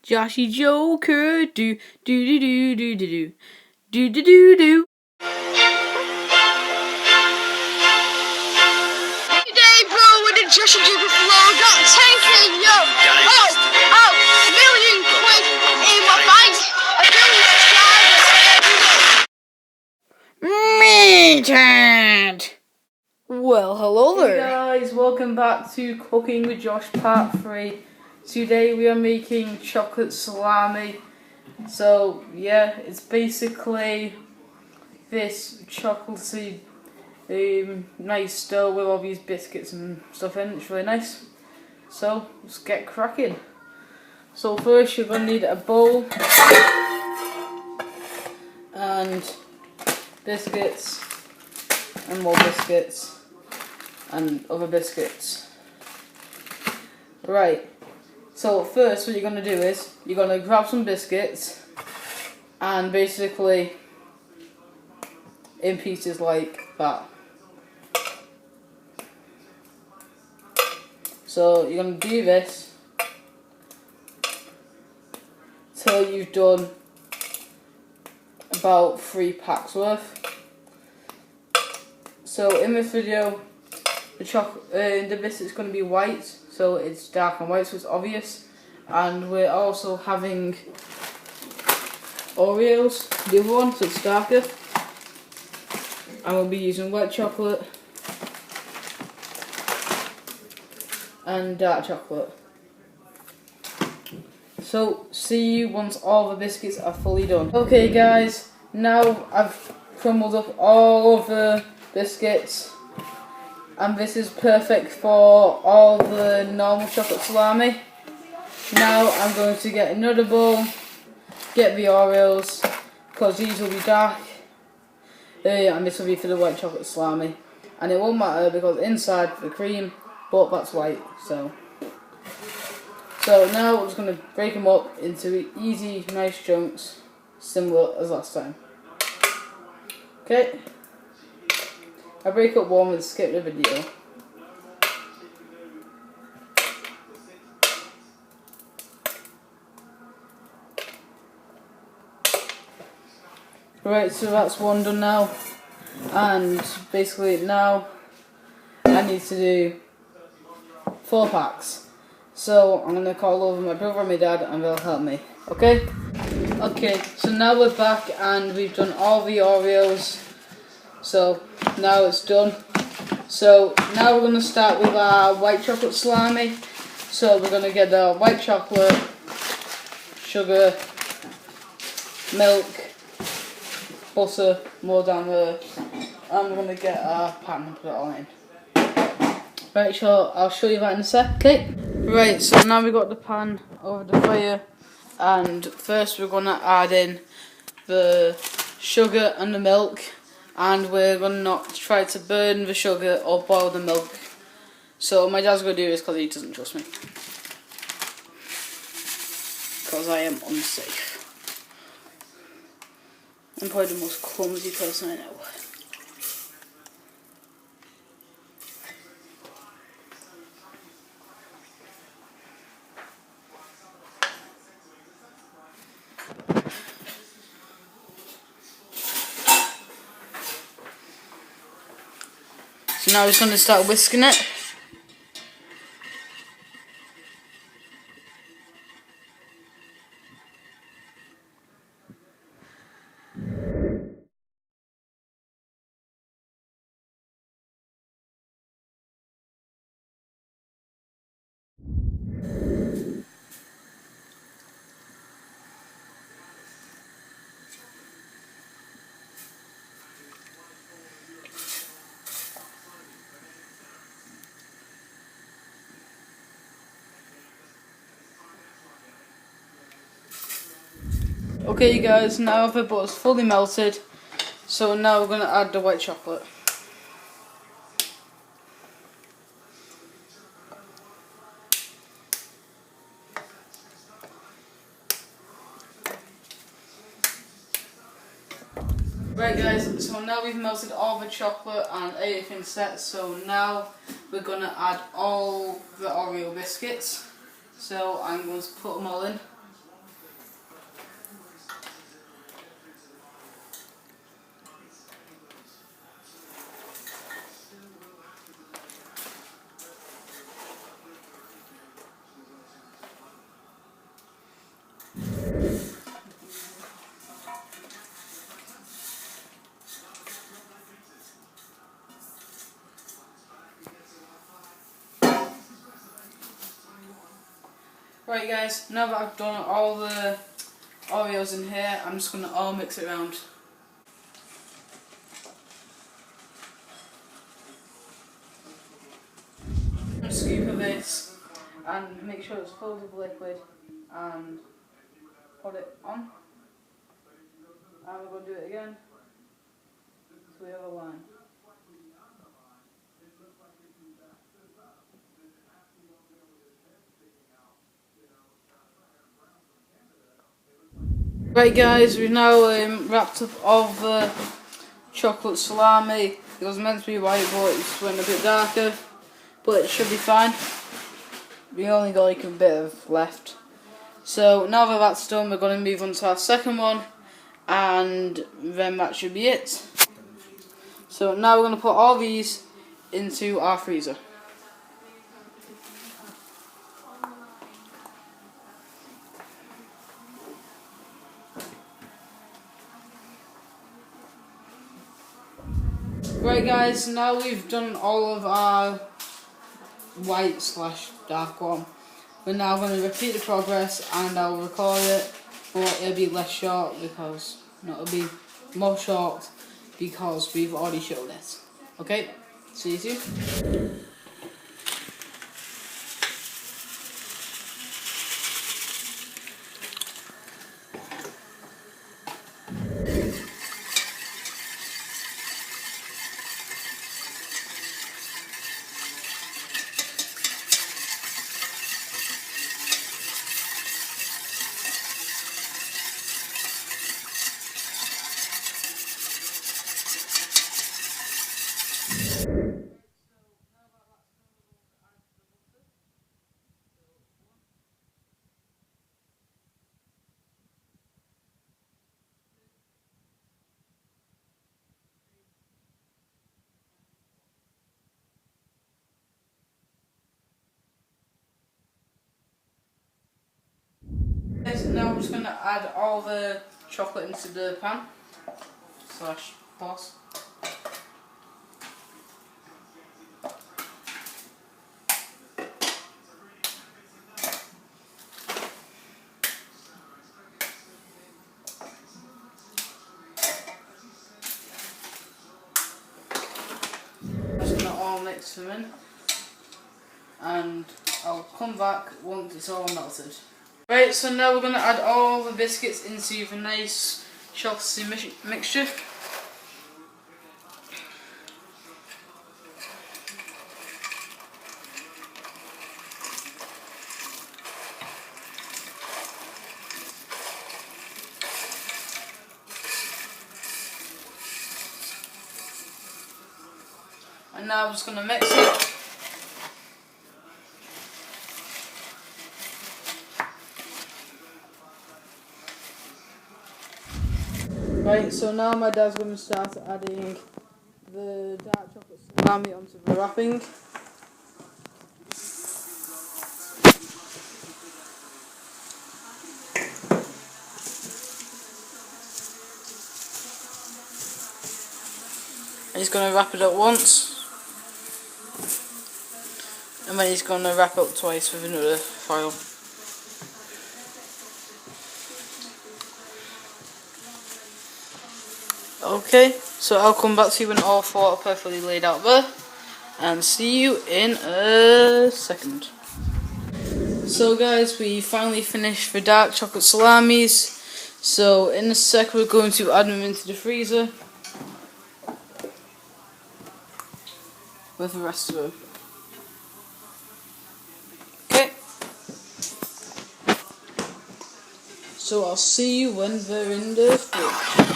Joshy Joker, do do do do do do do do do do. Today, bro, with the Joshy Joker flow, got 10k, yo. Oh, million quid in my bank, a billion subscribers. Meathead. Well, hello there. Hey guys, welcome back to Cooking with Josh Part 3. Today we are making chocolate salami. So yeah, it's basically this chocolatey nice dough with all these biscuits and stuff in. It's really nice. So let's get cracking. So first you're going to need a bowl and biscuits and more biscuits and other biscuits. Right, so first what you're going to do is you're going to grab some biscuits and basically in pieces like that. So you're going to do this till you've done about 3 packs worth. So in this video the biscuit's going to be white, so it's dark and white, so it's obvious. And we're also having Oreos, the other one, so it's darker. And we'll be using white chocolate and dark chocolate. So see you once all the biscuits are fully done. Okay guys, now I've crumbled up all of the biscuits. And this is perfect for all the normal chocolate salami. Now I'm going to get another bowl, get the Oreos, because these will be dark, and this will be for the white chocolate salami. And it won't matter because inside the cream, but that's white. So now we're just going to break them up into easy, nice chunks, similar as last time. Okay. I break up one and skip the video. Right, so that's one done now. And basically now I need to do 4 packs. So I'm going to call over my brother and my dad and they'll help me. Okay? Okay, so now we're back and we've done all the Oreos. So now it's done. So now we're going to start with our white chocolate salami. So we're going to get the white chocolate, sugar, milk, butter, more down there, and we're going to get our pan and put it all in. Right, so I'll show you that in a sec. Okay. Right, so now we've got the pan over the fire, and first we're going to add in the sugar and the milk. And we're going to not try to burn the sugar or boil the milk. So my dad's going to do this because he doesn't trust me. Because I am unsafe. I'm probably the most clumsy person I know. So now I'm just going to start whisking it. Okay you guys, now the butter's fully melted, so now we're going to add the white chocolate. Right guys, so now we've melted all the chocolate and everything's set, so now we're going to add all the Oreo biscuits. So I'm going to put them all in. Right guys, now that I've done all the Oreos in here, I'm just going to all mix it around. A scoop of this and make sure it's filled with liquid and put it on. And we're going to do it again so we have a line. Right guys, we've now wrapped up all the chocolate salami. It was meant to be white but it went a bit darker, but it should be fine. We only got like a bit of left. So now that that's done, we're going to move on to our second one, and then that should be it. So now we're going to put all these into our freezer. Right guys, now we've done all of our white / dark one. We're now going to repeat the progress and I'll record it, but it'll be less short because, no, it'll be more short because we've already showed it. Okay, see you soon. Now I'm just going to add all the chocolate into the pan / sauce. I'm just going to all mix them in and I'll come back once it's all melted. Right, so now we're going to add all the biscuits into the nice chocolatey mixture. And now I'm just going to mix it. Right, so now my dad's going to start adding the dark chocolate salami onto the wrapping. He's going to wrap it up once, and then he's going to wrap it up twice with another foil. Okay, so I'll come back to you when all four are perfectly laid out there, and see you in a second. So guys, we finally finished the dark chocolate salamis, so in a sec we're going to add them into the freezer with the rest of them. Okay, so I'll see you when they're in the fridge.